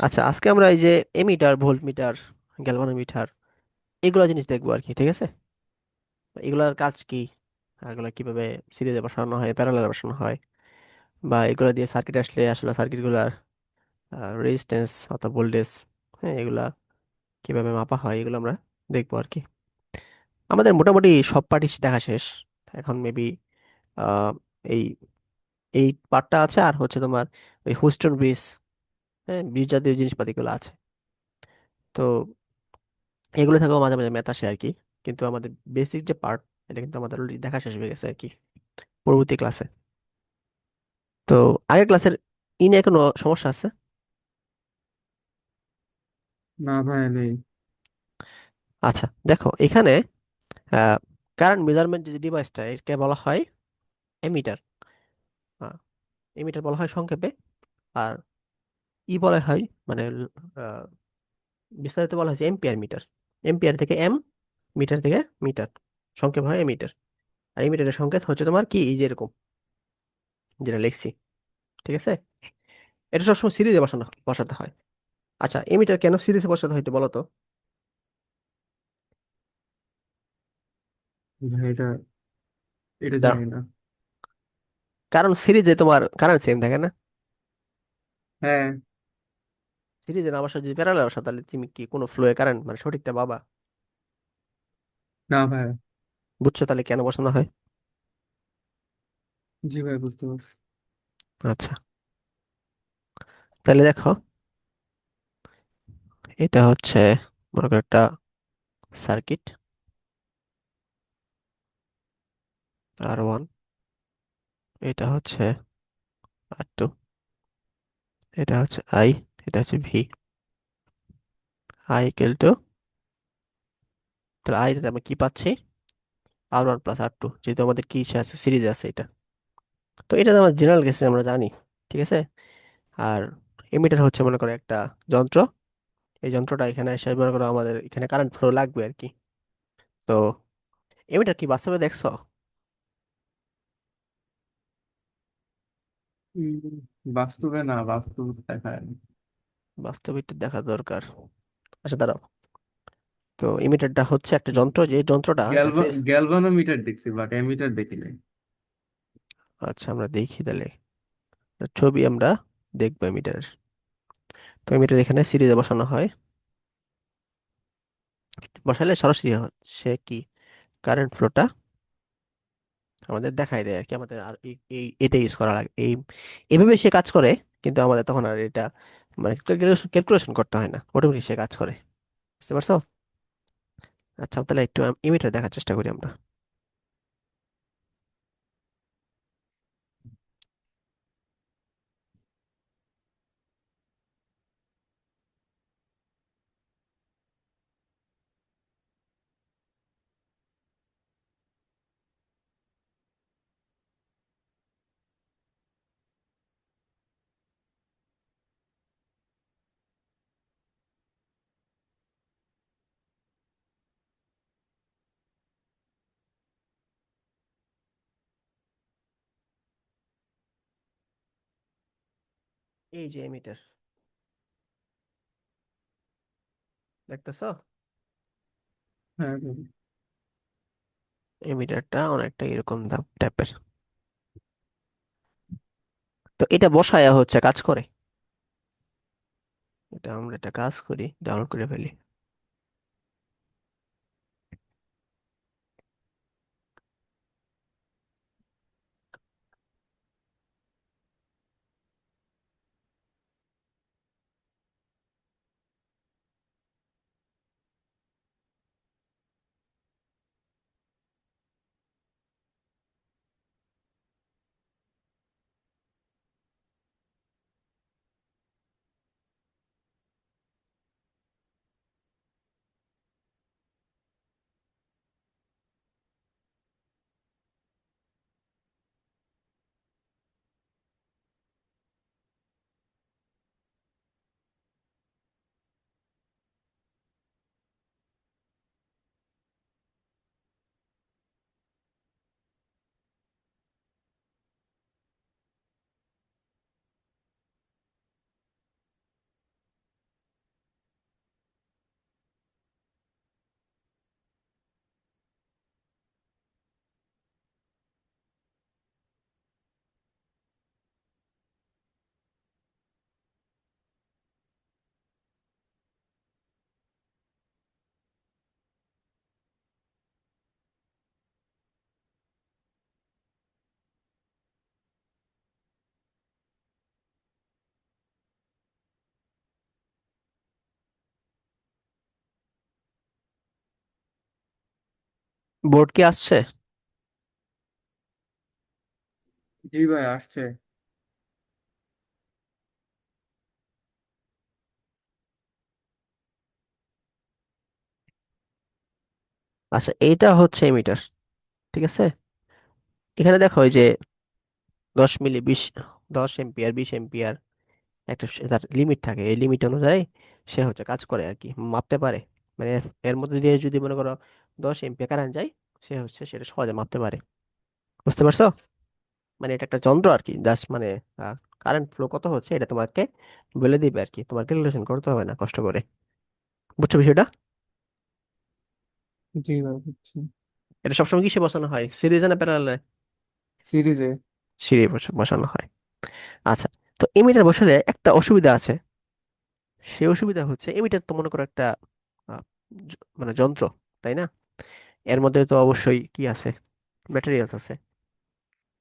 আচ্ছা, আজকে আমরা এই যে এমিটার, ভোল্ট মিটার, গ্যালভানোমিটার এগুলো জিনিস দেখবো আর কি, ঠিক আছে? এগুলার কাজ কি, এগুলা কিভাবে সিরিজে বসানো হয়, প্যারালালে বসানো হয়, বা এগুলা দিয়ে সার্কিট আসলে আসলে সার্কিটগুলার রেজিস্ট্যান্স অথবা ভোল্টেজ, হ্যাঁ, এগুলা কিভাবে মাপা হয় এগুলো আমরা দেখবো আর কি। আমাদের মোটামুটি সব পার্টি দেখা শেষ। এখন মেবি আহ এই এই পার্টটা আছে, আর হচ্ছে তোমার ওই হুস্টন ব্রিজ, হ্যাঁ, ব্রিজ জাতীয় জিনিসপাতিগুলো আছে। তো এগুলো থেকেও মাঝে মাঝে ম্যাথ আসে আর কি। কিন্তু আমাদের বেসিক যে পার্ট, এটা কিন্তু আমাদের অলরেডি দেখা শেষ হয়ে গেছে আর কি পরবর্তী ক্লাসে। তো আগের ক্লাসের ইনে কোনো সমস্যা আছে? না ভাই নেই। আচ্ছা, দেখো এখানে কারেন্ট মেজারমেন্ট যে ডিভাইসটা, এটাকে বলা হয় এমিটার। এমিটার বলা হয় সংক্ষেপে। আর বলা হয়, মানে আহ, বিস্তারিত বলা হয়েছে এম্পিয়ার মিটার। এম্পিয়ার থেকে এম, মিটার থেকে মিটার, সংক্ষেপ হয় এমিটার। আর এমিটারের সংকেত হচ্ছে তোমার কি, এই যে এরকম যেটা লিখছি, ঠিক আছে? এটা সবসময় সিরিজে বসাতে হয়। আচ্ছা, এমিটার কেন সিরিজে বসাতে হয় একটু বলো তো। ভাই এটা এটা দাঁড়াও, জানি না। কারণ সিরিজে তোমার কারেন্ট সেম থাকে না। হ্যাঁ। সিরিজে না বসা, যদি প্যারালাল বসা, তাহলে তুমি কি কোনো ফ্লোয়ে কারেন্ট মানে সঠিকটা পাবা? না ভাই। বুঝছো তাহলে কেন বসানো হয়? জি ভাই, বুঝতে পারছি। আচ্ছা, তাহলে দেখো, এটা হচ্ছে মনে করো একটা সার্কিট, R1, এটা হচ্ছে R2, এটা হচ্ছে I, এটা হচ্ছে V। I ইকুয়াল টু, তাহলে I টা আমরা কি পাচ্ছি, R1 প্লাস R2, যেহেতু আমাদের কি আছে, সিরিজে আছে এটা। তো এটা তো আমার জেনারেল কেসে আমরা জানি, ঠিক আছে? আর এমিটার হচ্ছে মনে করো একটা যন্ত্র। এই যন্ত্রটা এখানে এসে মনে করো আমাদের এখানে কারেন্ট ফ্লো লাগবে আর কি। তো এমিটার কি বাস্তবে দেখছো? উম, বাস্তবে না, বাস্তব দেখায় না। বাস্তবে একটু দেখা দরকার। আচ্ছা দাঁড়াও, তো এমিটারটা হচ্ছে একটা যন্ত্র, যে যন্ত্রটা এটা গ্যালভানোমিটার দেখছি, বাট এমিটার দেখি নাই। আচ্ছা, আমরা দেখি তাহলে, একটা ছবি আমরা দেখবো এমিটারের। তো এমিটার এখানে সিরিজে বসানো হয়, বসালে সরাসরি সে কি কারেন্ট ফ্লোটা আমাদের দেখাই দেয় আর কি। আমাদের আর এটা ইউজ করা লাগে, এইভাবে সে কাজ করে। কিন্তু আমাদের তখন আর এটা মানে ক্যালকুলেশন করতে হয় না, অটোমেটিক সে কাজ করে। বুঝতে পারছো? আচ্ছা, তাহলে একটু ইমিটার দেখার চেষ্টা করি আমরা। এই যে এমিটার, দেখতেছো? হ্যাঁ ভাই। এমিটারটা অনেকটা এরকম টাইপের। তো এটা বসায়া হচ্ছে কাজ করে। এটা আমরা একটা কাজ করি, ডাউনলোড করে ফেলি। বোর্ড কি আসছে? জি ভাই, আসছে। আচ্ছা, এইটা হচ্ছে এমিটার, ঠিক আছে। এখানে দেখো এই যে 10 মিলি, 20, 10 এম্পিয়ার, 20 এম্পিয়ার, একটা তার লিমিট থাকে। এই লিমিট অনুযায়ী সে হচ্ছে কাজ করে আর কি, মাপতে পারে। মানে এর মধ্যে দিয়ে যদি মনে করো 10 এম্পিয়ার কারেন্ট যায়, সে হচ্ছে সেটা সহজে মাপতে পারে। বুঝতে পারছো? মানে এটা একটা যন্ত্র আর কি, জাস্ট মানে কারেন্ট ফ্লো কত হচ্ছে এটা তোমাকে বলে দিবে আর কি, তোমার ক্যালকুলেশন করতে হবে না কষ্ট করে। বুঝছো বিষয়টা? জি ভাই, বুঝছি। এটা সবসময় কিসে বসানো হয়, সিরিজে না প্যারালালে? সিরিজে। সিরিজে বসানো হয়। আচ্ছা, তো এমিটার বসালে একটা অসুবিধা আছে। সেই অসুবিধা হচ্ছে এমিটার তো মনে করো একটা মানে যন্ত্র, তাই না? এর মধ্যে তো অবশ্যই কি আছে, ম্যাটেরিয়ালস আছে।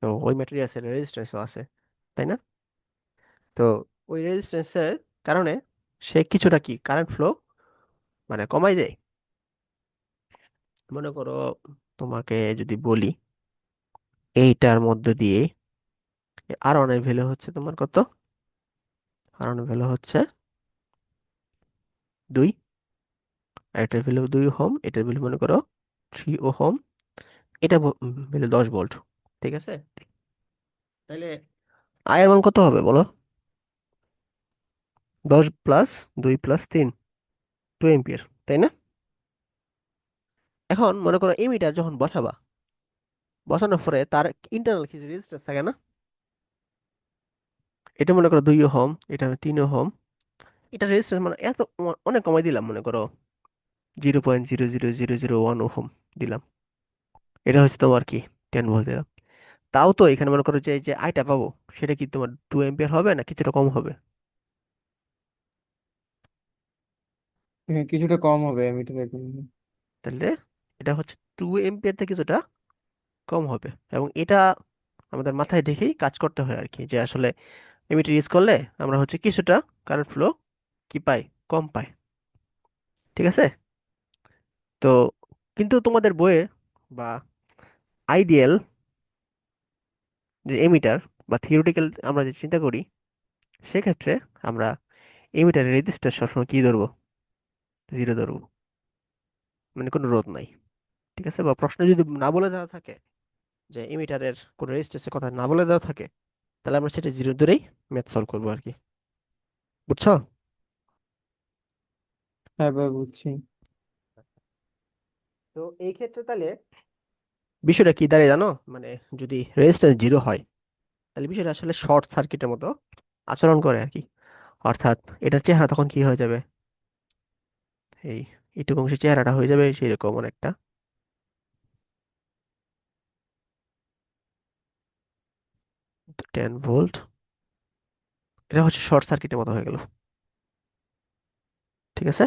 তো ওই ম্যাটেরিয়ালসের রেজিস্ট্যান্সও আছে, তাই না? তো ওই রেজিস্ট্যান্সের কারণে সে কিছুটা কি কারেন্ট ফ্লো মানে কমাই দেয়। মনে করো, তোমাকে যদি বলি, এইটার মধ্যে দিয়ে আর অনেক ভ্যালু হচ্ছে তোমার কত, আর অনেক ভ্যালু হচ্ছে 2, আর এটার ভ্যালু 2 ওহম, এটার ভ্যালু মনে করো 3 ওহম, এটা ভ্যালু 10 ভোল্ট, ঠিক আছে। তাহলে আয়ের মান কত হবে বলো? 10 + 2 + 3, 2 এম্পিয়ার, তাই না? এখন মনে করো এমিটার যখন বসাবা, বসানোর পরে তার ইন্টারনাল কিছু রেজিস্ট্যান্স থাকে না? এটা মনে করো 2 ওহম, এটা 3 ওহম। এটা রেজিস্ট্যান্স মানে এত অনেক কমাই দিলাম, মনে করো 0.00001 ওহম দিলাম। এটা হচ্ছে তোমার কি 10 ভোল্ট দিলাম। তাও তো এখানে মনে করো যে যে আইটা পাবো, সেটা কি তোমার 2 এম্পিয়ার হবে না কিছুটা কম হবে? হ্যাঁ, কিছুটা কম হবে মিটারের জন্য। তাহলে এটা হচ্ছে 2 এম্পিয়ার থেকে কিছুটা কম হবে। এবং এটা আমাদের মাথায় রেখেই কাজ করতে হয় আর কি, যে আসলে এমিটার ইউজ করলে আমরা হচ্ছে কিছুটা কারেন্ট ফ্লো কি পাই, কম পাই, ঠিক আছে। তো কিন্তু তোমাদের বইয়ে বা আইডিয়াল যে এমিটার বা থিওরিটিক্যাল আমরা যে চিন্তা করি, সেক্ষেত্রে আমরা এমিটারের রেজিস্টার সবসময় কি ধরবো, 0 ধরবো। মানে কোনো রোধ নাই, ঠিক আছে। বা প্রশ্ন যদি না বলে দেওয়া থাকে যে এমিটারের কোনো রেজিস্ট্যান্সের কথা না বলে দেওয়া থাকে, তাহলে আমরা সেটা 0 ধরেই ম্যাথ সলভ করবো আর কি। বুঝছো? হ্যাঁ ভাই, বুঝছি। তো এই ক্ষেত্রে তাহলে বিষয়টা কি দাঁড়িয়ে জানো, মানে যদি রেজিস্ট্যান্স 0 হয়, তাহলে বিষয়টা আসলে শর্ট সার্কিটের মতো আচরণ করে আর কি। অর্থাৎ এটার চেহারা তখন কি হয়ে যাবে, এই এইটুকু অংশের চেহারাটা হয়ে যাবে সেরকম অনেকটা 10 ভোল্ট। এটা হচ্ছে শর্ট সার্কিটের মতো হয়ে গেল, ঠিক আছে।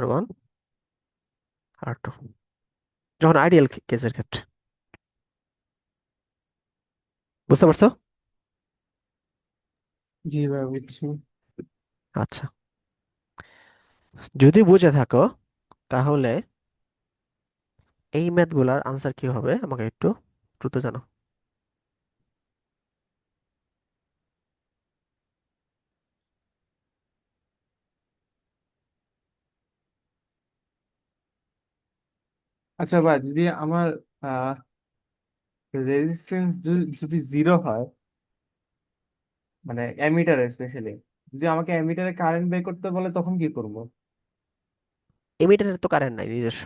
R1, R2, যখন আইডিয়াল কেসের ক্ষেত্রে। বুঝতে পারছো? জি ভাই, বুঝছি। আচ্ছা, যদি বুঝে থাকো তাহলে এই ম্যাথগুলার আনসার কি হবে আমাকে একটু দ্রুত জানো। আচ্ছা ভাই, যদি আমার আহ রেজিস্ট্যান্স যদি জিরো হয়, মানে অ্যামিটারে স্পেশালি, যদি আমাকে অ্যামিটারে কারেন্ট বের করতে বলে তখন কি করব? এমিটারের তো কারেন্ট নাই নিজস্ব,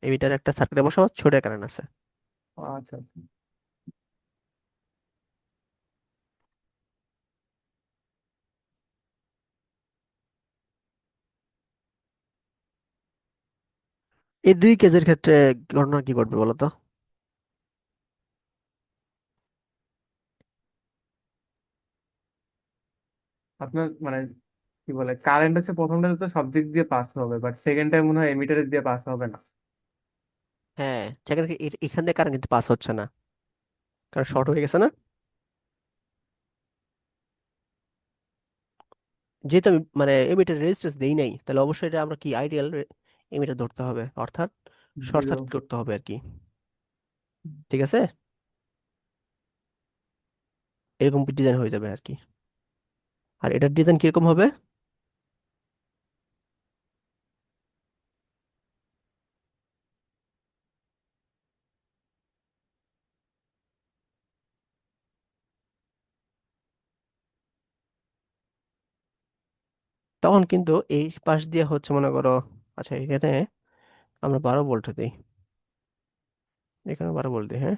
এমিটার একটা সার্কিটে বসাবো, ছোট কারেন্ট আছে। আচ্ছা। এই দুই কেসের ক্ষেত্রে ঘটনা কি ঘটবে বলো তো? আপনার মানে কি বলে, কারেন্ট হচ্ছে প্রথমটাতে তো সব দিক দিয়ে পাস হবে, বাট সেকেন্ড টাইম মনে হয় এমিটারের দিয়ে পাস হবে না। হ্যাঁ, সেখানে এখান থেকে কারেন্ট কিন্তু পাস হচ্ছে না, কারণ শর্ট হয়ে গেছে না। যেহেতু আমি মানে এমিটার রেজিস্ট্যান্স দেই নাই, তাহলে অবশ্যই এটা আমরা কি আইডিয়াল এমিটার ধরতে হবে, অর্থাৎ শর্ট জিরো। সার্কিট করতে হবে আর কি। ঠিক আছে, এরকম ডিজাইন হয়ে যাবে আর কি। আর এটার ডিজাইন কিরকম হবে? তখন কিন্তু এই পাশ দিয়ে হচ্ছে মনে করো, আচ্ছা এখানে আমরা 12 ভোল্ট দিই, এখানে 12 ভোল্ট দিই, হ্যাঁ।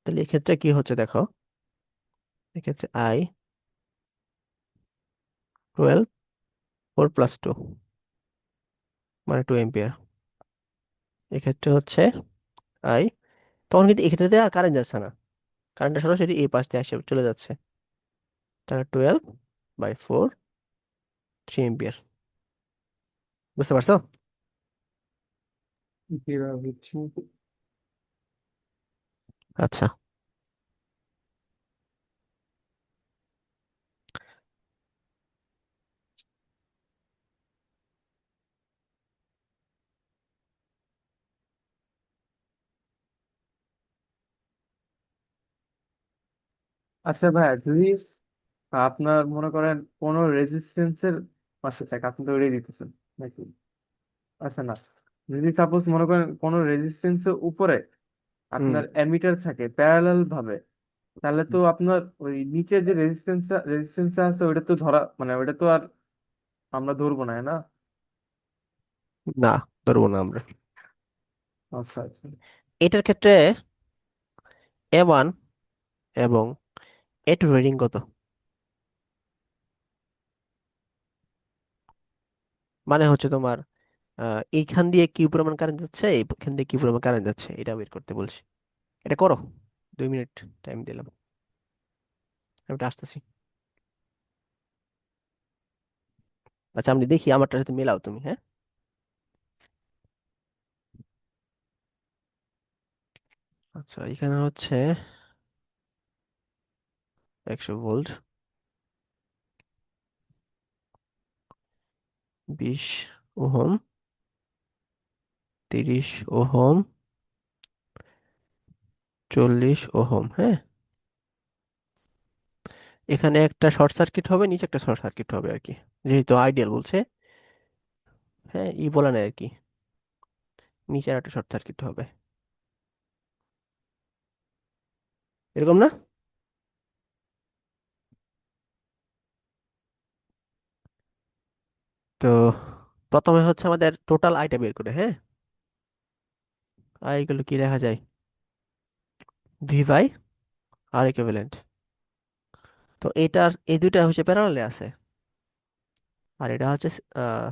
তাহলে এক্ষেত্রে কি হচ্ছে দেখো, এক্ষেত্রে আই 12 4 + 2 মানে 2 এম্পিয়ার। এক্ষেত্রে হচ্ছে আই, তখন কিন্তু এক্ষেত্রে আর কারেন্ট যাচ্ছে না, কারেন্টটা সরাসরি এই পাশ দিয়ে এসে চলে যাচ্ছে। তাহলে 12/4 3 এম্পিয়ার। বুঝতে পারছো? জিরো বুঝছি। আচ্ছা, আচ্ছা ভাই, যদি আপনার মনে করেন কোন রেজিস্ট্যান্সের পাশে থাকে, আপনি তো ওটাই দিতেছেন নাকি? আচ্ছা না, যদি সাপোজ মনে করেন কোন রেজিস্ট্যান্সের উপরে হুম, আপনার অ্যামিটার থাকে প্যারালাল ভাবে, তাহলে তো আপনার ওই নিচে যে রেজিস্ট্যান্স আছে ওটা তো ধরা, মানে ওটা তো আর আমরা ধরবো না, না? না, ধরবো না আমরা। আচ্ছা আচ্ছা। এটার ক্ষেত্রে A1 এবং A2 রিডিং কত? মানে হচ্ছে তোমার এইখান দিয়ে কি পরিমাণ কারেন্ট যাচ্ছে, এইখান দিয়ে কি পরিমাণ কারেন্ট যাচ্ছে, এটা বের করতে বলছি। এটা করো, 2 মিনিট টাইম দিলাম, আমি এটা আসতেছি। আচ্ছা আমি দেখি আমারটার সাথে মেলাও তুমি, হ্যাঁ। আচ্ছা এখানে হচ্ছে 100 ভোল্ট, 20 ওহম, 30 ওহম, 40 ওহম, হ্যাঁ। এখানে একটা শর্ট সার্কিট হবে, নিচে একটা শর্ট সার্কিট হবে আর কি, যেহেতু আইডিয়াল বলছে। হ্যাঁ, ই বলা নেই আর কি, নিচে আর একটা শর্ট সার্কিট হবে, এরকম না? তো প্রথমে হচ্ছে আমাদের টোটাল আইটা বের করে, হ্যাঁ। আই গুলো কি লেখা যায়? V by R equivalent. তো এটার এই দুইটা হচ্ছে প্যারালালে আছে, আর এটা হচ্ছে আহ,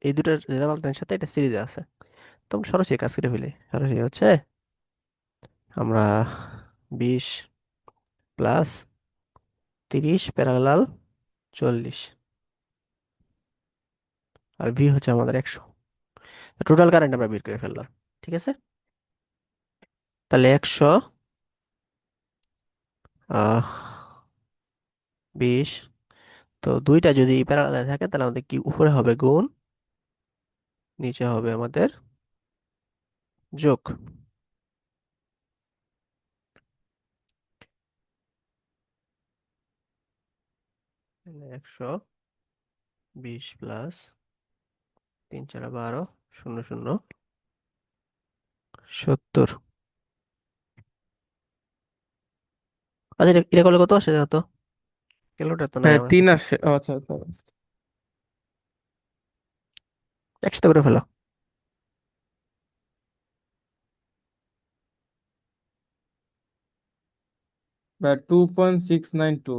এই দুটার রেজাল্টের সাথে এটা সিরিজে আছে। তো আমরা সরাসরি কাজ করে ফেলি, সরাসরি হচ্ছে আমরা 20 + 30 প্যারালাল 40, আর ভি হচ্ছে আমাদের 100। টোটাল কারেন্ট আমরা বের করে ফেললাম, ঠিক আছে। তাহলে 100 20, তো দুইটা যদি প্যারালালে থাকে তাহলে আমাদের কি উপরে হবে গুণ, নিচে হবে আমাদের যোগ। তাহলে 120 + 3 × 12 0 0 70। আচ্ছা এটা করলে কত আসে কত? ক্যালকুলেটর তো নাই হ্যাঁ, আমার তিন কাছে। আসে। আচ্ছা আচ্ছা। একসাথে করে ফেলো। 2.692।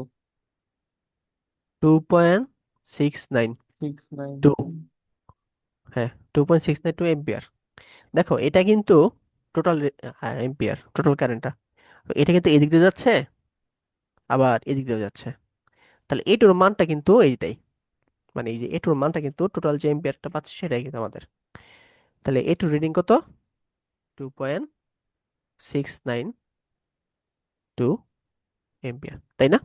সিক্স নাইন 2.692, হ্যাঁ 2.692 এম্পিয়ার। দেখো এটা কিন্তু টোটাল এম্পিয়ার, টোটাল কারেন্টটা। এটা কিন্তু এদিক দিয়ে যাচ্ছে, আবার এদিক দিয়ে যাচ্ছে। তাহলে এটুর মানটা কিন্তু এইটাই, মানে এই যে এটুর মানটা কিন্তু টোটাল যে এম্পিয়ারটা পাচ্ছি সেটাই কিন্তু আমাদের। তাহলে এটুর রিডিং কত? 2.692 এম্পিয়ার, তাই না?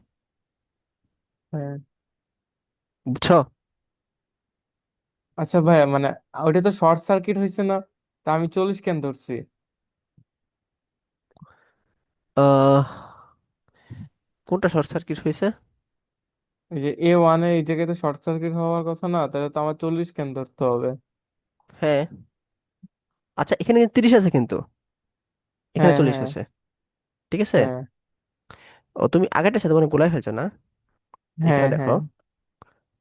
হ্যাঁ। বুঝছো? আচ্ছা ভাই, মানে ওইটা তো শর্ট সার্কিট হয়েছে না? তা আমি 40 কেন ধরছি? আহ কোনটা শর্ট সার্কিট হয়েছে? এই যে A1 এই জায়গায় তো শর্ট সার্কিট হওয়ার কথা না, তাহলে তো আমার 40 কেন ধরতে হবে? হ্যাঁ। আচ্ছা, এখানে কিন্তু 30 আছে কিন্তু, এখানে হ্যাঁ 40 হ্যাঁ আছে। ঠিক আছে। হ্যাঁ ও তুমি আগেরটার সাথে মানে গোলাই ফেলছো না। এখানে হ্যাঁ দেখো, হ্যাঁ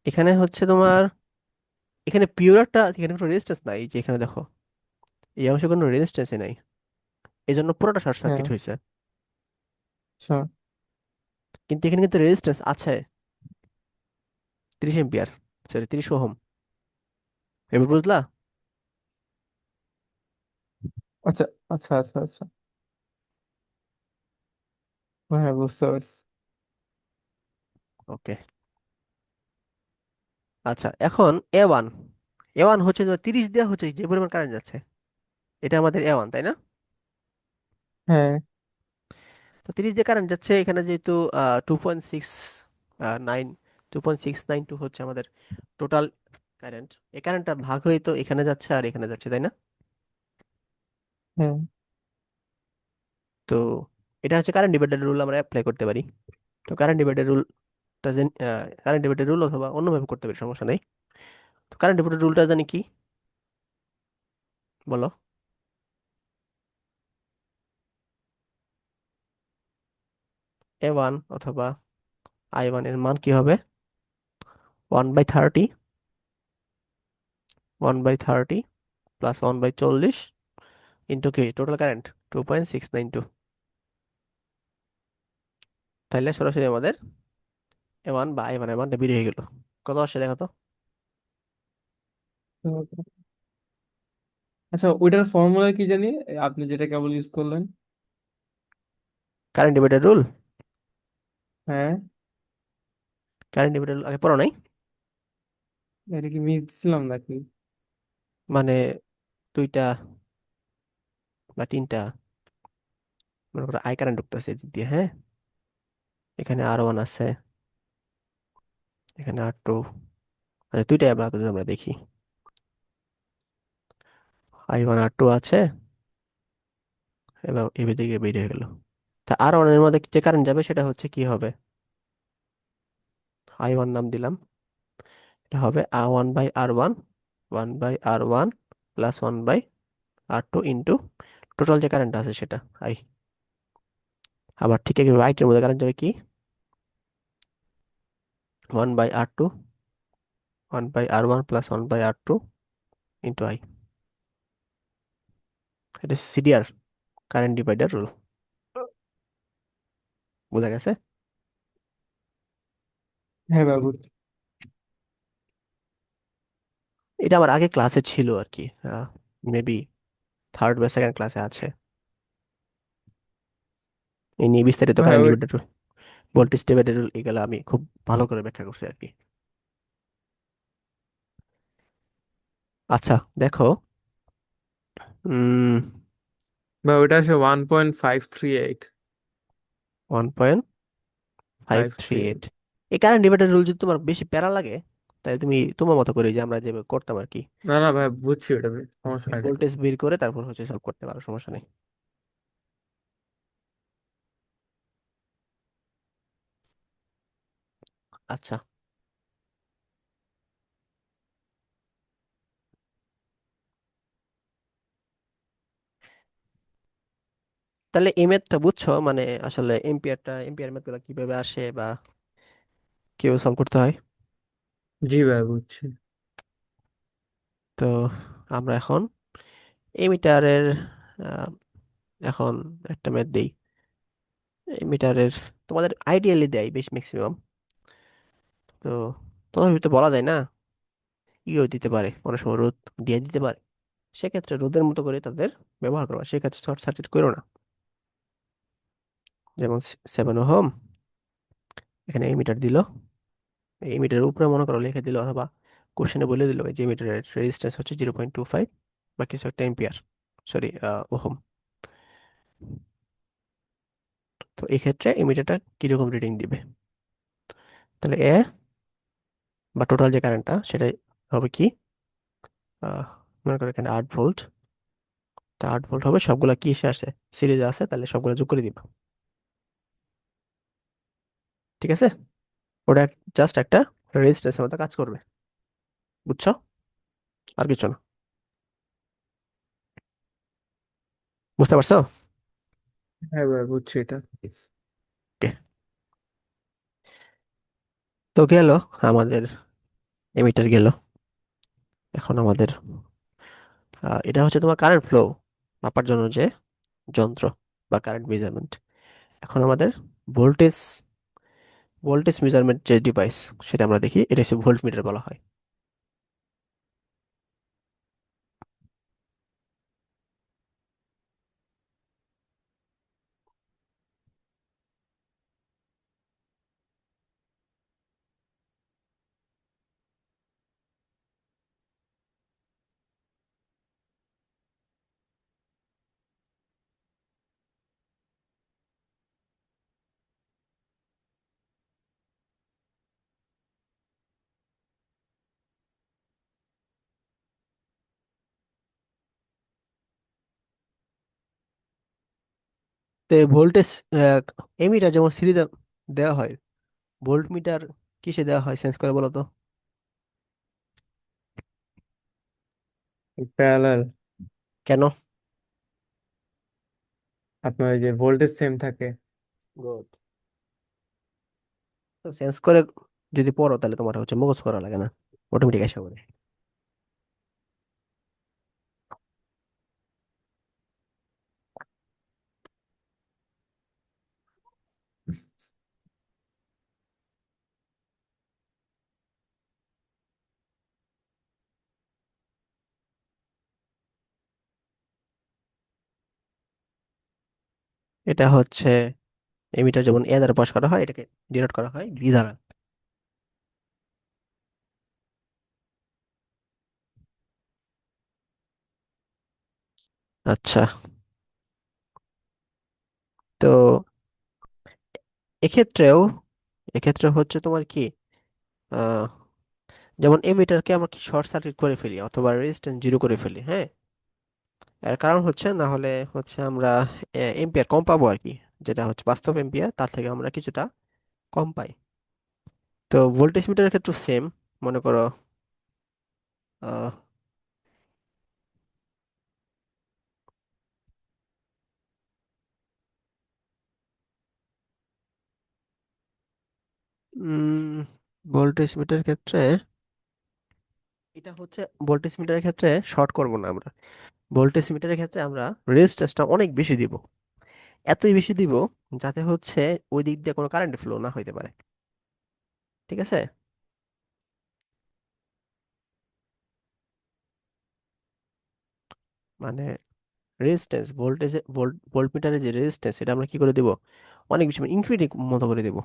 এখানে হচ্ছে তোমার, এখানে পিওর একটা, এখানে কোনো রেজিস্ট্যান্স নাই, এই যে এখানে দেখো, এই অংশে কোনো রেজিস্ট্যান্সই নাই, এই জন্য পুরোটা শর্ট হ্যাঁ। সার্কিট হয়েছে। আচ্ছা কিন্তু এখানে কিন্তু রেজিস্ট্যান্স আছে 30 এম্পিয়ার, সরি 30 ওহম। এবার বুঝলা? আচ্ছা আচ্ছা আচ্ছা আচ্ছা। হ্যাঁ বুঝতে পারছি। ওকে। আচ্ছা, এখন A1, A1 হচ্ছে যে 30 দেওয়া হচ্ছে যে পরিমাণ কারেন্ট যাচ্ছে, এটা আমাদের A1, তাই না? হ্যাঁ তো 30 দিয়ে কারেন্ট যাচ্ছে এখানে, যেহেতু 2.6 9, 2.692 হচ্ছে আমাদের টোটাল কারেন্ট। এই কারেন্টটা ভাগ হয়ে তো এখানে যাচ্ছে আর এখানে যাচ্ছে, তাই না? হ্যাঁ। তো এটা হচ্ছে কারেন্ট ডিভাইডার রুল, আমরা অ্যাপ্লাই করতে পারি। তো কারেন্ট ডিভাইডার রুল অথবা অন্যভাবে করতে পারি, সমস্যা নেই। তো কারেন্ট ডিভাইডার রুলটা জানি কি, বলো? A1 অথবা I1 এর মান কি হবে? 1/30, 1/30 প্লাস 1/40 ইন্টু কি টোটাল কারেন্ট 2.692। তাইলে সরাসরি আমাদের A1 বা I1 এর মানটা বেরিয়ে গেল। কত আসছে দেখো তো? আচ্ছা, ওইটার ফর্মুলা কি জানি, আপনি যেটা কেবল ইউজ করলেন? কারেন্ট ডিভাইডার রুল, হ্যাঁ। কারেন্ট ডিভাইডার রুল আগে পড়ো নাই? এটা কি মিস দিছিলাম নাকি? মানে দুইটা বা তিনটা, মনে করো আই কারেন্ট ঢুকতেছে এদিক দিয়ে, হ্যাঁ, এখানে R1 আছে, এখানে R2, আচ্ছা দুইটাই আমরা যদি আমরা দেখি, I1 R2 আছে, এবার এদিকে বেরিয়ে গেল। তা R1 এর মধ্যে যে কারেন্ট যাবে সেটা হচ্ছে কি হবে, I1 নাম দিলাম, এটা হবে R1/R1, 1/R1 plus 1/R2 into total যে কারেন্ট আছে সেটা আই। আবার ঠিক একইভাবে আইটের মধ্যে কারেন্ট যাবে কি, 1/R2, 1/R1 plus 1/R2 into I. এটা সিডিআর, কারেন্ট ডিভাইডার রুল। বোঝা গেছে? হ্যাঁ বাবু। এটা আমার আগে ক্লাসে ছিল আর কি, মেবি থার্ড বা সেকেন্ড ক্লাসে আছে, এই নিয়ে বিস্তারিত হ্যাঁ কারেন্ট ওই। Divider rule, voltage divider rule, এগুলো আমি খুব ভালো করে ব্যাখ্যা করছি আর কি। আচ্ছা দেখো, উম বা ওইটা আছে 1.538। One point five five three three eight এই কারেন্ট ডিভাইডার রুল যদি তোমার বেশি প্যারা লাগে, তাহলে তুমি তোমার মতো করে যে আমরা যে করতাম আর কি, না না ভাই, বুঝছি ওটা, সমস্যা নাই এটা। ভোল্টেজ বের করে তারপর হচ্ছে সলভ করতে পারো, সমস্যা নেই। আচ্ছা, তাহলে এই ম্যাথটা বুঝছো, মানে আসলে এম্পিয়ার ম্যাথ গুলো কিভাবে আসে বা কিভাবে সলভ করতে হয়। জি ভাই বুঝছি। তো আমরা এখন এমিটারের, এখন একটা ম্যাথ দেই। এমিটারের তোমাদের আইডিয়ালি দেয় বেশ ম্যাক্সিমাম, তো তথাপি তো বলা যায় না, ইও দিতে পারে, অনেক সময় রোদ দিয়ে দিতে পারে। সেক্ষেত্রে রোদের মতো করে তাদের ব্যবহার করবা, সেক্ষেত্রে শর্ট সার্কিট করো না। যেমন 7 ওহম, এখানে এমিটার দিল, এই মিটারের উপরে মনে করো লিখে দিল, অথবা কোশ্চেনে বলে দিল যে মিটারের রেজিস্ট্যান্স হচ্ছে 0.25 বা কিছু একটা এম্পিয়ার, সরি ওহম। তো এই ক্ষেত্রে এই মিটারটা কিরকম রিডিং দিবে, তাহলে বা টোটাল যে কারেন্টটা সেটাই হবে কি, আহ, মনে করো এখানে 8 ভোল্ট, তা 8 ভোল্ট হবে, সবগুলা কি এসে আসে, সিরিজে আছে, তাহলে সবগুলা যোগ করে দিব। ঠিক আছে, ওটা জাস্ট একটা রেজিস্ট্যান্সের মতো কাজ করবে। বুঝছো? আর কিছু না। বুঝতে পারছো? হ্যাঁ ভাই, বুঝছি এটা। Okay. তো গেল আমাদের এমিটার গেল। এখন আমাদের এটা হচ্ছে তোমার কারেন্ট ফ্লো মাপার জন্য যে যন্ত্র বা কারেন্ট মেজারমেন্ট। এখন আমাদের ভোল্টেজ ভোল্টেজ মেজারমেন্ট যে ডিভাইস, সেটা আমরা দেখি, এটা হচ্ছে ভোল্ট মিটার বলা হয়। তো ভোল্টেজ এমিটার যেমন সিরিজে দেওয়া হয়, ভোল্ট মিটার কিসে দেওয়া হয় সেন্স করে বলো তো? প্যারালাল। কেন? আপনার ওই যে ভোল্টেজ সেম থাকে। গুড। তো সেন্স করে যদি পড়ো তাহলে তোমার হচ্ছে মুখস্থ করা লাগে না, অটোমেটিক আসা পড়ে। এটা হচ্ছে এমিটার যেমন এ দ্বারা পাস করা হয়, এটাকে ডিনোট করা হয় বি দ্বারা। আচ্ছা, তো এক্ষেত্রেও এক্ষেত্রে হচ্ছে তোমার কি, আহ, যেমন এমিটারকে আমরা কি শর্ট সার্কিট করে ফেলি অথবা রেজিস্ট্যান্স জিরো করে ফেলি, হ্যাঁ। এর কারণ হচ্ছে, না হলে হচ্ছে আমরা এম্পিয়ার কম পাবো আর কি, যেটা হচ্ছে বাস্তব এম্পিয়ার তার থেকে আমরা কিছুটা কম পাই। তো ভোল্টেজ মিটারের ক্ষেত্রে সেম, মনে করো আহ, ভোল্টেজ মিটারের ক্ষেত্রে এটা হচ্ছে, ভোল্টেজ মিটারের ক্ষেত্রে শর্ট করব না আমরা। ভোল্টেজ মিটারের ক্ষেত্রে আমরা রেজিস্ট্যান্সটা অনেক বেশি দিব, এতই বেশি দিব যাতে হচ্ছে ওই দিক দিয়ে কোনো কারেন্ট ফ্লো না হইতে পারে। ঠিক আছে, মানে রেজিস্ট্যান্স ভোল্টেজে ভোল্টমিটারের যে রেজিস্ট্যান্স, এটা আমরা কি করে দেব, অনেক বেশি ইনফিনিটি মতো করে দেব।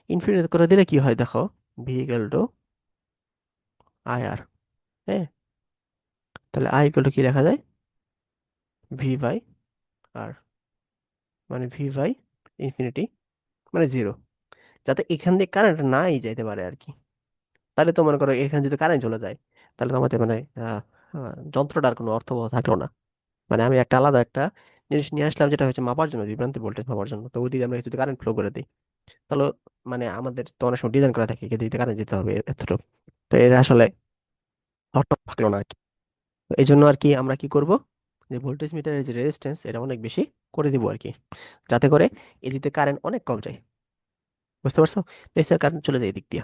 ইনফিনিটি করে দিলে কি হয় দেখো, ভি ইকুয়াল টু আই আর, হ্যাঁ। তাহলে আই ইকুয়াল টু কি লেখা যায়, ভি বাই আর, মানে ভি বাই ইনফিনিটি, মানে জিরো, যাতে এখান দিয়ে কারেন্ট নাই যাইতে পারে আর কি। তাহলে তো মনে করো এখানে যদি কারেন্ট চলে যায়, তাহলে তো আমাদের মানে যন্ত্রটার কোনো অর্থ থাকলো না। মানে আমি একটা আলাদা একটা জিনিস নিয়ে আসলাম, যেটা হচ্ছে মাপার জন্য, বিভ্রান্তি ভোল্টেজ মাপার জন্য, তো ওই দিকে আমরা যদি কারেন্ট ফ্লো করে দিই, তাহলে মানে আমাদের তো অনেক সময় ডিজাইন করা থাকে এদিকে কারেন্ট যেতে হবে এতটুকু, তো এর আসলে অর্থ থাকলো না আর কি। তো এই জন্য আর কি আমরা কি করব, যে ভোল্টেজ মিটারের যে রেজিস্ট্যান্স এটা অনেক বেশি করে দিব আর কি, যাতে করে এদিকে কারেন্ট অনেক কম যায়। বুঝতে পারছো? বেশি কারেন্ট চলে যায় এদিক দিয়ে।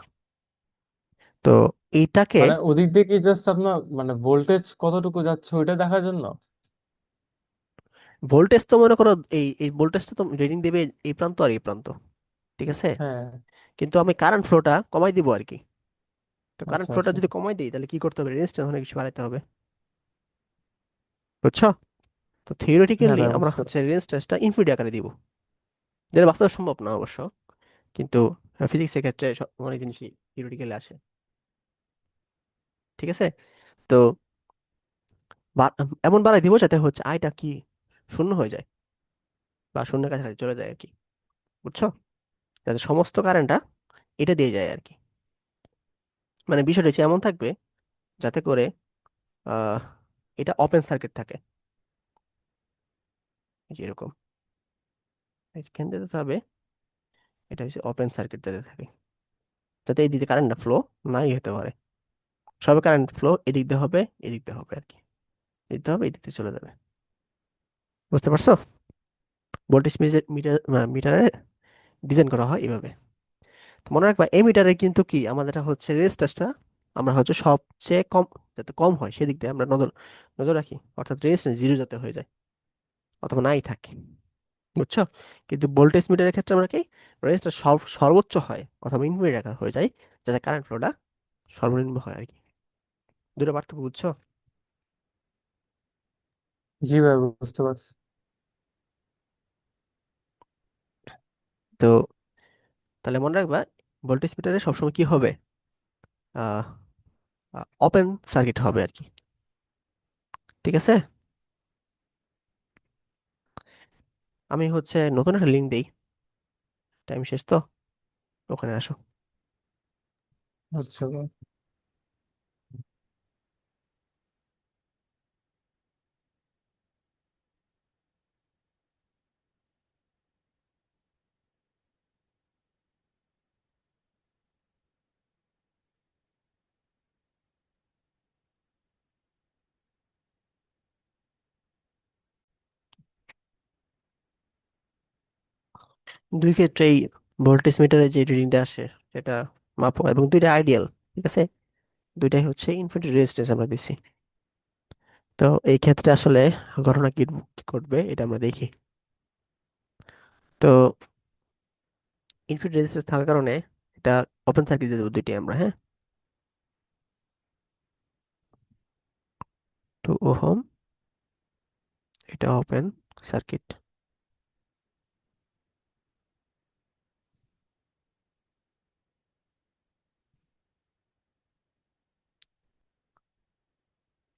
তো এইটাকে, মানে ওদিক দিয়ে কি জাস্ট আপনার মানে ভোল্টেজ কতটুকু যাচ্ছে ওইটা দেখার জন্য? ভোল্টেজ তো মনে করো এই এই ভোল্টেজটা তো রিডিং দেবে এই প্রান্ত আর এই প্রান্ত, ঠিক আছে। হ্যাঁ। কিন্তু আমি কারেন্ট ফ্লোটা কমাই দিব আর কি। তো কারেন্ট আচ্ছা ফ্লোটা আচ্ছা। যদি কমাই দিই, তাহলে কি করতে হবে, রেজিস্ট্যান্স অনেক বেশি বাড়াইতে হবে। বুঝছো? তো হ্যাঁ থিওরিটিক্যালি ভাই, আমরা বুঝতে হচ্ছে পারছি। রেজিস্ট্যান্সটা ইনফিনিটি আকারে দিব, যেটা বাস্তবে সম্ভব না অবশ্য, কিন্তু ফিজিক্সের ক্ষেত্রে অনেক জিনিসই থিওরিটিক্যালি আসে। ঠিক আছে, তো বা- এমন বাড়াই দিব যাতে হচ্ছে আইটা কি শূন্য হয়ে যায়, বা শূন্যের কাছাকাছি চলে যায় আর কি। বুঝছো? যাতে সমস্ত কারেন্টটা এটা দিয়ে যায় আর কি। মানে বিষয়টা হচ্ছে এমন থাকবে যাতে করে আহ এটা ওপেন সার্কিট থাকে, এই যে এরকম এখান থেকে যাবে, এটা হচ্ছে ওপেন সার্কিট যাতে থাকে, যাতে এই দিকে কারেন্ট ফ্লো নাই হতে পারে। সবে কারেন্ট ফ্লো এদিক দিয়ে হবে, এদিক দিয়ে হবে আর কি, এদিক দিয়ে হবে, এদিক দিয়ে চলে যাবে। বুঝতে পারছো? ভোল্টেজ মিটার মিটারের ডিজাইন করা হয় এভাবে। তো মনে রাখবা এই মিটারে কিন্তু কি আমাদের হচ্ছে রেজিস্ট্যান্সটা আমরা হচ্ছে সবচেয়ে কম, যাতে কম হয় সেদিক দিয়ে আমরা নজর নজর রাখি, অর্থাৎ রেজিস্ট্যান্স জিরো যাতে হয়ে যায় অথবা নাই থাকে। বুঝছো? কিন্তু ভোল্টেজ মিটারের ক্ষেত্রে আমরা কি রেজিস্ট্যান্স সর্বোচ্চ হয় অথবা ইনফিনিটি রাখা হয়ে যায়, যাতে কারেন্ট ফ্লোটা সর্বনিম্ন হয় আর কি। দুটো পার্থক্য বুঝছো? জি ভাই, বুঝতে পারছি। তো তাহলে মনে রাখবা ভোল্টেজ মিটারে সবসময় কি হবে, আহ ওপেন সার্কিট হবে আর কি। ঠিক আছে? আমি হচ্ছে নতুন একটা লিঙ্ক দিই, টাইম শেষ তো, ওখানে আসো। আচ্ছা ভাই। 2 ক্ষেত্রেই ভোল্টেজ মিটারে যে রিডিংটা আসে সেটা মাপো, এবং দুইটা আইডিয়াল। ঠিক আছে? দুইটাই হচ্ছে ইনফিনিটি রেজিস্ট্যান্স আমরা দিছি। তো এই ক্ষেত্রে আসলে ঘটনা কি কি ঘটবে এটা আমরা দেখি। তো ইনফিনিটি রেজিস্ট্যান্স থাকার কারণে এটা ওপেন সার্কিট দিয়ে দেবো দুইটি আমরা, হ্যাঁ। 2 ওহম, এটা ওপেন সার্কিট।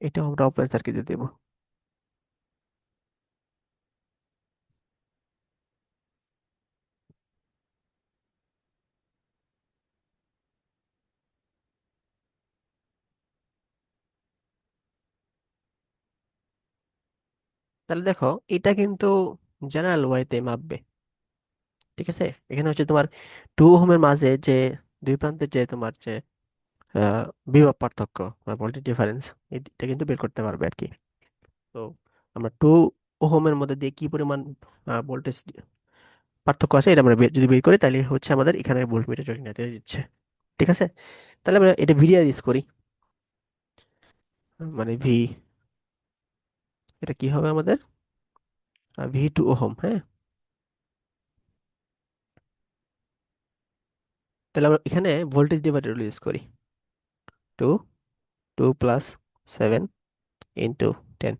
এটা আমরা ওপেন সার্কিট দিয়ে দেবো। তাহলে দেখো এটা কিন্তু জেনারেল ওয়াইতে মাপবে। ঠিক আছে? এখানে হচ্ছে তোমার 2 ওহমের মাঝে যে দুই প্রান্তের যে তোমার যে আহ, বিভব পার্থক্য বা ভোল্টেজ ডিফারেন্স, এটা কিন্তু বের করতে পারবে আর কি। তো আমরা 2 ওহমের মধ্যে দিয়ে কি পরিমাণ ভোল্টেজ পার্থক্য আছে এটা আমরা যদি বের করি তাহলে হচ্ছে আমাদের এখানে ভোল্টমিটার রিডিংটা দিয়ে দিচ্ছে। ঠিক আছে? তাহলে আমরা এটা ভিডিআর ইউজ করি, মানে এটা কি হবে আমাদের, V2 ওহম, হ্যাঁ। তাহলে আমরা এখানে ভোল্টেজ ডিভাইডার ইউজ করি, 2 2 + 7 × 10।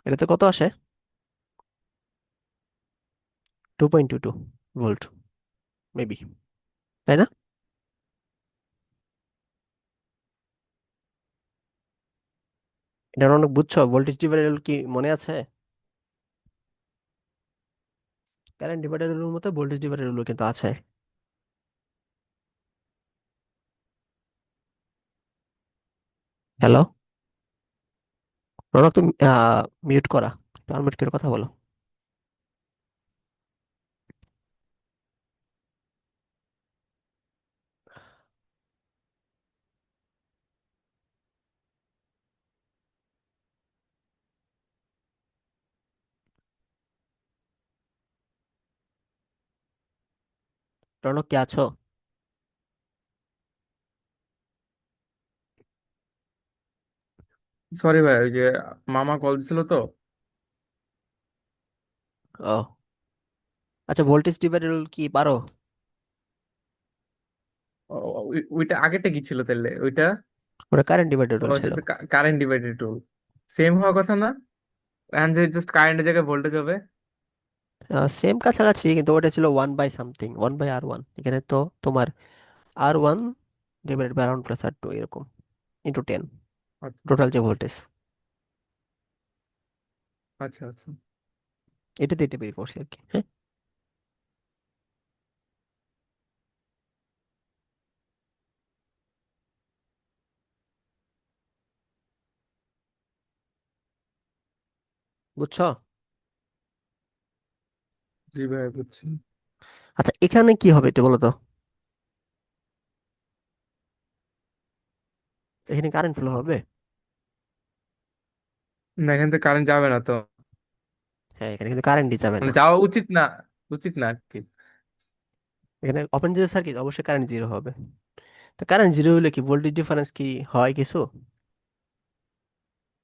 এটাতে কত আসে? 2.22 ভোল্ট মেবি, তাই না? এটা অনেক বুঝছো, ভোল্টেজ ডিভাইডার কি মনে আছে? কারেন্ট ডিভাইডারের মতো ভোল্টেজ ডিভাইডার কিন্তু আছে। হ্যালো, রনক তুমি মিউট করা, একটু আনমিউট করে কথা বলো। রনক কি আছো? সরি ভাই, ওই যে মামা কল দিছিল তো। ও আচ্ছা, ভোল্টেজ ডিভাইডার কি পারো? ওইটা আগেরটা কি ছিল তাহলে ওইটা? ওটা কারেন্ট ডিভাইডার ও ছিল। আচ্ছা, কারেন্ট ডিভাইডেড রুল। সেম হওয়ার কথা না? এখন যে জাস্ট কারেন্টের জায়গায় ভোল্টেজ হবে। সেম কাছাকাছি, কিন্তু ওটা ছিল 1/সামথিং, 1/R1। এখানে তো তোমার R1 / R1 + R2 এরকম × 10 আচ্ছা, টোটাল যে ভোল্টেজ, আচ্ছা, আচ্ছা। এটাতে এটা বের করছি আর কি, হ্যাঁ। বুঝছো? জি ভাই, বুঝছি। আচ্ছা, এখানে কি হবে একটু বলো তো। এখানে কারেন্ট ফ্লো হবে? না, এখান থেকে কারেন্ট যাবে না তো। হ্যাঁ, এখানে কিন্তু কারেন্টই যাবে মানে না। যাওয়া উচিত না, উচিত না আর কি। এখানে ওপেন যে সার্কিট, অবশ্যই কারেন্ট জিরো হবে। তো কারেন্ট জিরো হলে কি ভোল্টেজ ডিফারেন্স কি হয় কিছু?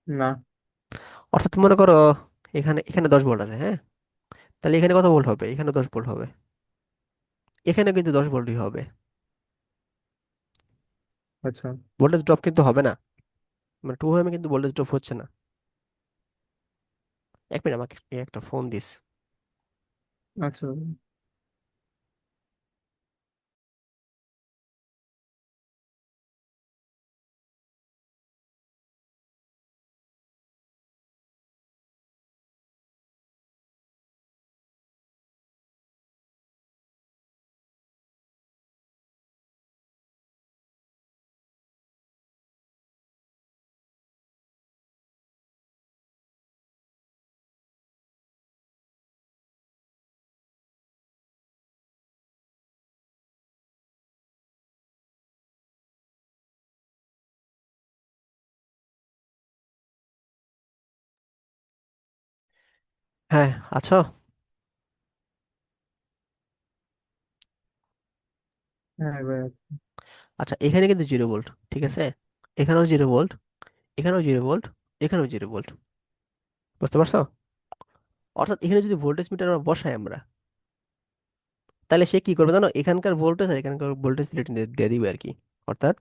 না। অর্থাৎ মনে করো এখানে এখানে 10 ভোল্ট আছে, হ্যাঁ? তাহলে এখানে কত ভোল্ট হবে? এখানে 10 ভোল্ট হবে। এখানে কিন্তু 10 ভোল্টই হবে। আচ্ছা। ভোল্টেজ ড্রপ কিন্তু হবে না। মানে 2 ওহমে কিন্তু ভোল্টেজ ড্রপ হচ্ছে না। 1 মিনিট, আমাকে একটা ফোন দিস। আচ্ছা। হ্যাঁ, আচ্ছা। হ্যাঁ ভাই। আচ্ছা, এখানে কিন্তু 0 ভোল্ট, ঠিক আছে? এখানেও 0 ভোল্ট, এখানেও 0 ভোল্ট, এখানেও 0 ভোল্ট। বুঝতে পারছো? অর্থাৎ এখানে যদি ভোল্টেজ মিটার আমরা বসাই আমরা, তাহলে সে কি করবে জানো? এখানকার ভোল্টেজ আর এখানকার ভোল্টেজ রিলেটিভ দিয়ে দিবে আর কি। অর্থাৎ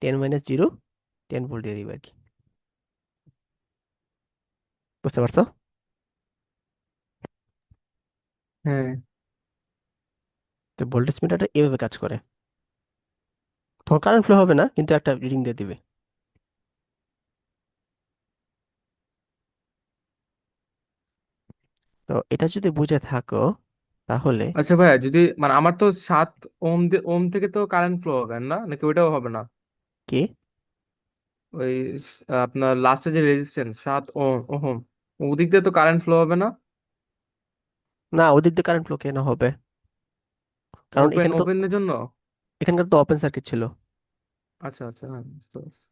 10 - 0, 10 ভোল্ট দিয়ে দিবে আর কি। বুঝতে পারছো? হ্যাঁ। তো ভোল্টেজ মিটারটা এভাবে কাজ করে। তোমার কারেন্ট ফ্লো হবে না, কিন্তু একটা রিডিং দিয়ে দিবে। তো এটা যদি বুঝে থাকো তাহলে। আচ্ছা ভাই, যদি মানে আমার তো 7 ওম ওম থেকে তো কারেন্ট ফ্লো হবে না, নাকি ওইটাও হবে না? কি? ওই আপনার লাস্টে যে রেজিস্ট্যান্স 7 ওম ওহম, ওদিক দিয়ে তো কারেন্ট ফ্লো হবে না? না, ওদিক দিয়ে কারেন্ট ফ্লো কেন হবে? কারণ ওপেন এখানে তো, ওপেনের জন্য। এখানকার তো ওপেন সার্কিট ছিল। আচ্ছা আচ্ছা, হ্যাঁ বুঝতে পারছি।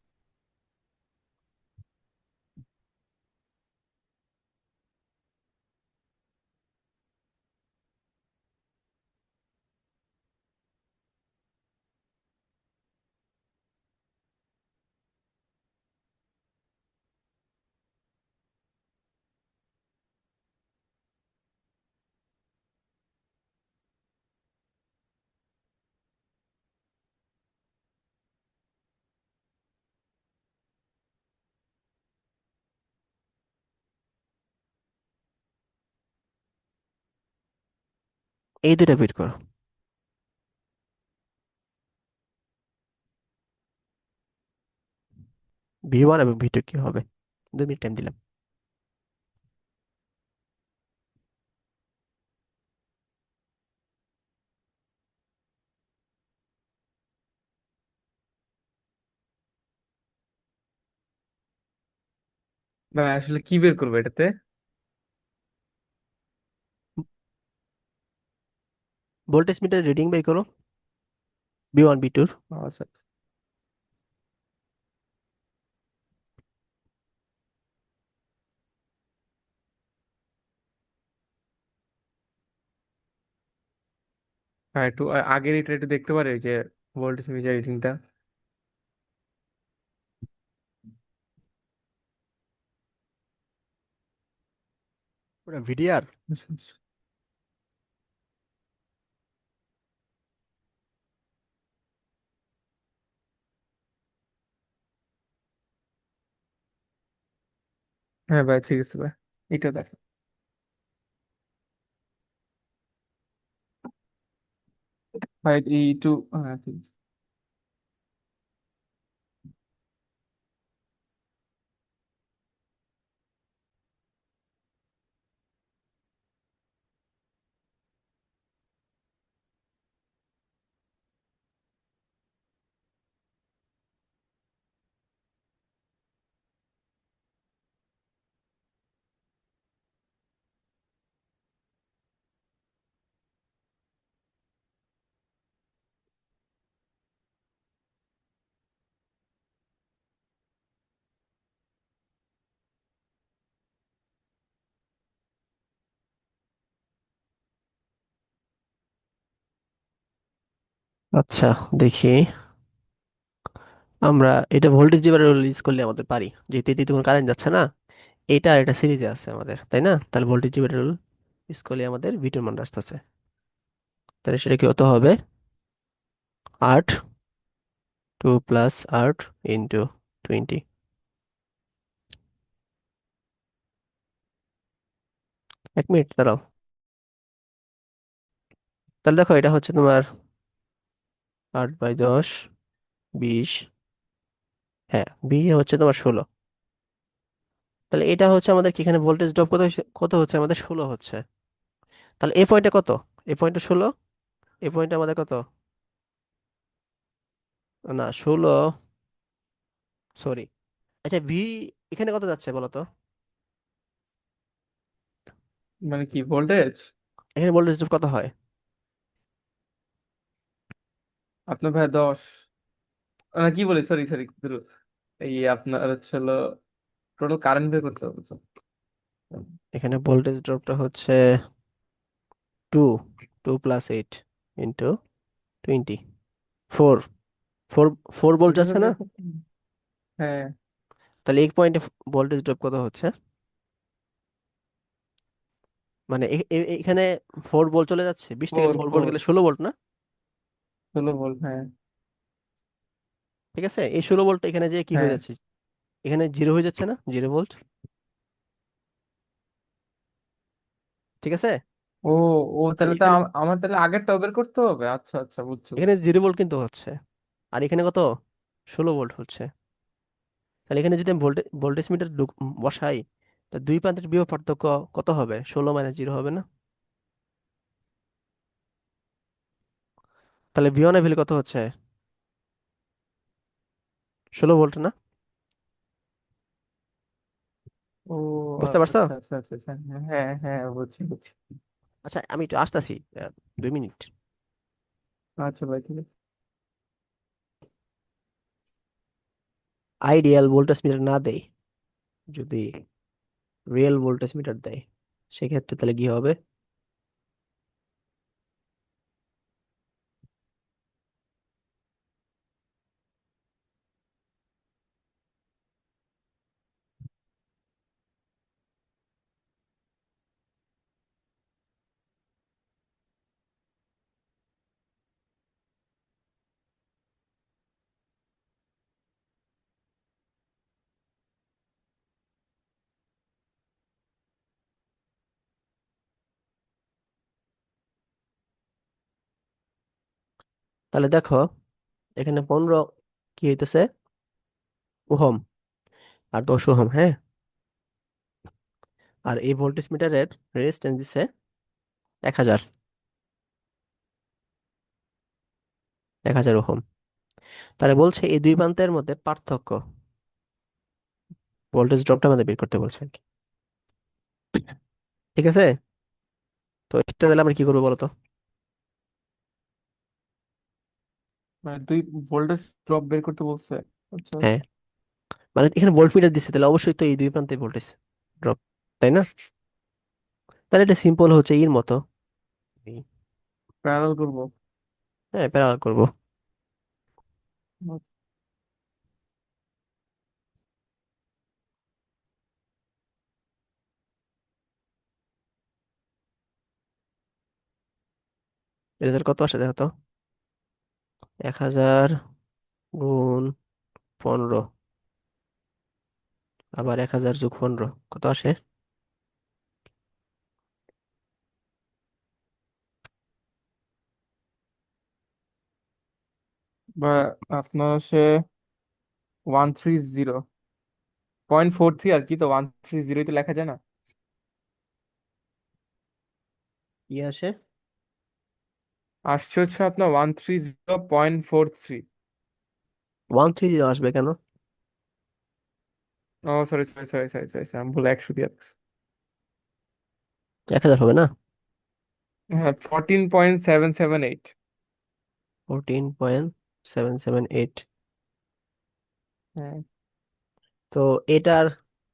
এই দুইটা বের করো। V1 এবং V2 কি হবে? 2 মিনিট টাইম দিলাম। ভাই আসলে কি বের করবো এটাতে? ভোল্টেজ মিটার রিডিং বের করো, V1 V2। আচ্ছা। হ্যাঁ, একটু আগের এটা একটু দেখতে পারে, ওই যে ভোল্টেজ মিটার রিডিংটা। ওটা VDR। হ্যাঁ ভাই, ঠিক আছে ভাই, এটা দেখ। ভাই এই একটু, হ্যাঁ ঠিক আছে। আচ্ছা, দেখি। আমরা এটা ভোল্টেজ ডিভাইডার ইউজ করলে আমাদের পারি, যেহেতু এতে কোনো কারেন্ট যাচ্ছে না। এটা আর এটা সিরিজে আছে আমাদের, তাই না? তাহলে ভোল্টেজ ডিভাইডার ইউজ করলে আমাদের ভিটার মান আসতেছে। তাহলে সেটা কি হতে হবে? 8, 2 + 8 ইন্টু 20। 1 মিনিট দাঁড়াও। তাহলে দেখো, এটা হচ্ছে তোমার 8/10, 20। হ্যাঁ, হচ্ছে তোমার 16। তাহলে এটা হচ্ছে আমাদের কি, এখানে ভোল্টেজ ড্রপ কত হচ্ছে আমাদের? 16 হচ্ছে। তাহলে এই পয়েন্টে কত? এই পয়েন্টে 16। এই পয়েন্টে আমাদের কত? না, 16। সরি। আচ্ছা, এখানে কত যাচ্ছে বলো তো? মানে কি ভোল্টেজ? এখানে ভোল্টেজ ড্রপ কত হয়? আপনার ভাই 10, কি বলি, সরি সরি, এই আপনার হচ্ছে হলো টোটাল কারেন্ট বের করতে হবে তো। এখানে ভোল্টেজ ড্রপটা হচ্ছে 2, 2 + 8 ইন্টু 20, 4। 4, 4 ভোল্ট ওইভাবে যাচ্ছে না? বের করতে হবে। হ্যাঁ। তাহলে এই পয়েন্টে ভোল্টেজ ড্রপ কত হচ্ছে? মানে এখানে 4 ভোল্ট চলে যাচ্ছে, 20 থেকে ফোর 4 ভোল্ট ফোর গেলে 16 ভোল্ট না? 16 ভোল্ট, হ্যাঁ। ঠিক আছে, এই 16 ভোল্ট এখানে যে কি হয়ে হ্যাঁ। যাচ্ছে? এখানে জিরো হয়ে যাচ্ছে না? 0 ভোল্ট। ঠিক আছে। ও ও তাহলে তাহলে তো এখানে আমার তাহলে আগেরটা বের করতে হবে। আচ্ছা আচ্ছা, বুঝছি এখানে বুঝছি। 0 ভোল্ট কিন্তু হচ্ছে। আর এখানে কত? 16 ভোল্ট হচ্ছে। তাহলে এখানে যদি আমি ভোল্টেজ মিটার বসাই, তা দুই প্রান্তের বিভব পার্থক্য কত হবে? 16 - 0 হবে না? তাহলে V1 এর ভ্যালু কত হচ্ছে? 16 ভোল্ট না? ও বুঝতে পারছো? আচ্ছা আচ্ছা আচ্ছা আচ্ছা, হ্যাঁ হ্যাঁ, বুঝছি বুঝছি। আচ্ছা, আমি একটু আসতেছি। 2 মিনিট। আচ্ছা ভাই, ঠিক আছে। আইডিয়াল ভোল্টেজ মিটার না দেয়, যদি রিয়েল ভোল্টেজ মিটার দেয়, সেক্ষেত্রে তাহলে কি হবে? তাহলে দেখো, এখানে 15 কি হইতেছে? ওহম। আর 10 ওহম, হ্যাঁ। আর এই ভোল্টেজ মিটারের রেজিস্ট্যান্স দিছে 1000, 1000 ওহম। তাহলে বলছে এই দুই প্রান্তের মধ্যে পার্থক্য, ভোল্টেজ ড্রপটা আমাদের বের করতে বলছে আর কি। ঠিক আছে। তো এটা তাহলে আমরা কি করবো বলো তো? মানে দুই ভোল্টেজ ড্রপ বের করতে বলছে। আচ্ছা। হ্যাঁ, মানে এখানে ভোল্ট মিটার দিচ্ছে, তাহলে অবশ্যই তো এই দুই প্রান্তে ভোল্টেজ ড্রপ, তাই না? তাহলে এটা সিম্পল হচ্ছে এর মতো। এই- প্যারাল করবো। হ্যাঁ, প্যারালাল করবো। রেজাল্ট কত আসে দেখো তো। 1000 গুণ 15, আবার 1000 যোগ 15 কত আসে? বা আপনার সে 130.43 আর কি, তো 130 তো লেখা যায় না? কি আসে? আসছে হচ্ছে আপনার 130.43। 130 আসবে কেন? ও sorry sorry sorry sorry sorry, আমি ভুল 100 দিয়ে রাখছি। 1000 হবে না? হ্যাঁ, 14.778। 14.778। হ্যাঁ। তো এটার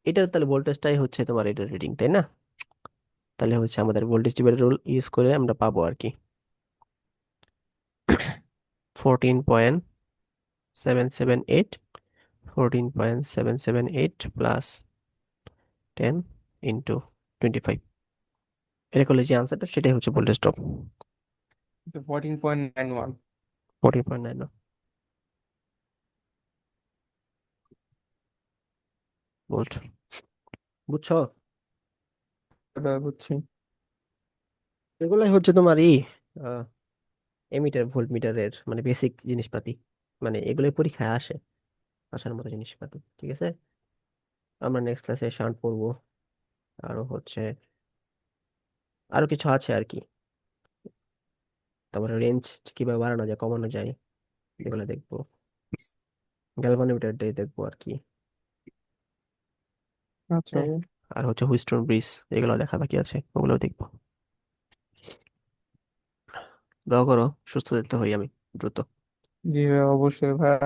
এটার তাহলে ভোল্টেজটাই হচ্ছে তোমার এটার রিডিং, তাই না? তাহলে হচ্ছে আমাদের ভোল্টেজ ডিভাইডার রুল ইউজ করে আমরা পাবো আর কি। 14.778, 14.778 প্লাস 10 × 25, এটা করলে যে আনসারটা সেটাই হচ্ছে ভোল্টেজ ড্রপ। 14.91। 14.9 ভোল্ট। বুঝছো? এটা বুঝছি। এগুলাই হচ্ছে তোমার এমিটার ভোল্ট মিটারের মানে বেসিক জিনিসপাতি, মানে এগুলোই পরীক্ষায় আসে, আসার মতো জিনিসপাতি। ঠিক আছে, আমরা নেক্সট ক্লাসে শান্ট পড়বো। আরো হচ্ছে আরো কিছু আছে আর কি, তারপরে রেঞ্জ কিভাবে বাড়ানো যায় কমানো যায় এগুলো দেখবো, গ্যালভানোমিটার দিয়ে দেখবো আর কি। আচ্ছা হ্যাঁ, ভাই। আর হচ্ছে হুইস্টন ব্রিজ, এগুলো দেখা বাকি আছে, ওগুলো দেখবো। দোয়া করো, সুস্থ যেতে হই আমি দ্রুত। জি ভাই, অবশ্যই ভাই।